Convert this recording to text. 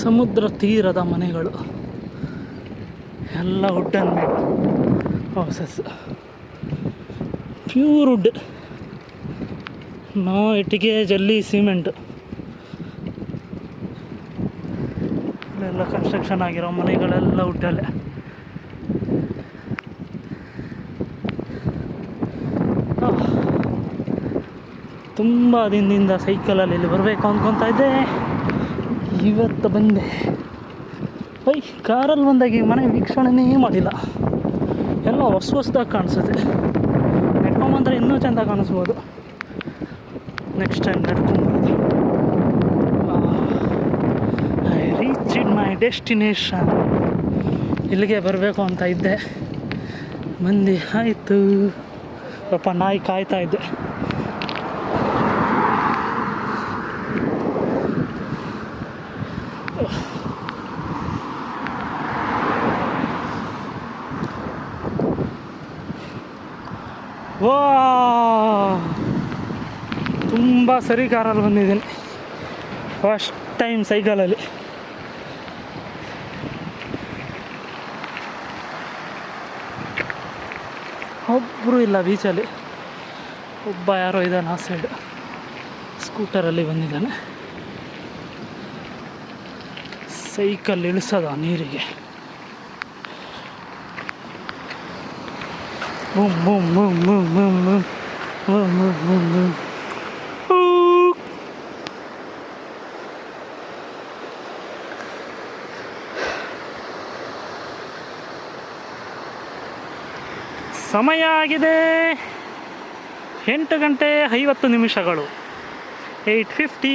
ಸಮುದ್ರ ತೀರದ ಮನೆಗಳು ಎಲ್ಲ wooden made houses, pure wood, no ಇಟ್ಟಿಗೆ ಜಲ್ಲಿ ಸಿಮೆಂಟ್. ಇಲ್ಲೆಲ್ಲ ಕನ್ಸ್ಟ್ರಕ್ಷನ್ ಆಗಿರೋ ಮನೆಗಳೆಲ್ಲ ವುಡ್ಡಲ್ಲೇ. ತುಂಬ ದಿನದಿಂದ ಸೈಕಲಲ್ಲಿ ಇಲ್ಲಿ ಬರಬೇಕು ಅಂದ್ಕೊತಾ ಇದ್ದೆ, ಇವತ್ತು ಬಂದೆ. ಕಾರಲ್ಲಿ ಬಂದಾಗ ಈ ಮನೆ ವೀಕ್ಷಣೆನೇ ಮಾಡಿಲ್ಲ, ಎಲ್ಲ ಹೊಸದಾಗಿ ಕಾಣಿಸುತ್ತೆ. ನಡ್ಕೊಂಬಂದರೆ ಇನ್ನೂ ಚೆಂದ ಕಾಣಿಸ್ಬೋದು. ನೆಕ್ಸ್ಟ್ ಟೈಮ್ ನಡ್ಕೊಂಬರೋದು. I reached my destination. ಇಲ್ಲಿಗೆ ಬರಬೇಕು ಅಂತ ಇದ್ದೆ, ಮಂದಿ ಆಯಿತು. ಪಾಪ ನಾಯಿ ಕಾಯ್ತಾ ಇದ್ದೆ. ವಾ, ತುಂಬ ಸರಿ ಕಾರಲ್ಲಿ ಬಂದಿದ್ದೀನಿ, ಫಸ್ಟ್ ಟೈಮ್ ಸೈಕಲಲ್ಲಿ. ಒಬ್ಬರು ಇಲ್ಲ ಬೀಚಲ್ಲಿ, ಒಬ್ಬ ಯಾರೋ ಇದ್ದಾನೆ ಆ ಸೈಡ್, ಸ್ಕೂಟರಲ್ಲಿ ಬಂದಿದ್ದಾನೆ. ಸೈಕಲ್ ಇಳಿಸೋದ ನೀರಿಗೆ. Boom boom boom boom boom boom boom boom boom boom. ಸಮಯ ಆಗಿದೆ 8 ಗಂಟೆ 50 ನಿಮಿಷಗಳು, 8:50.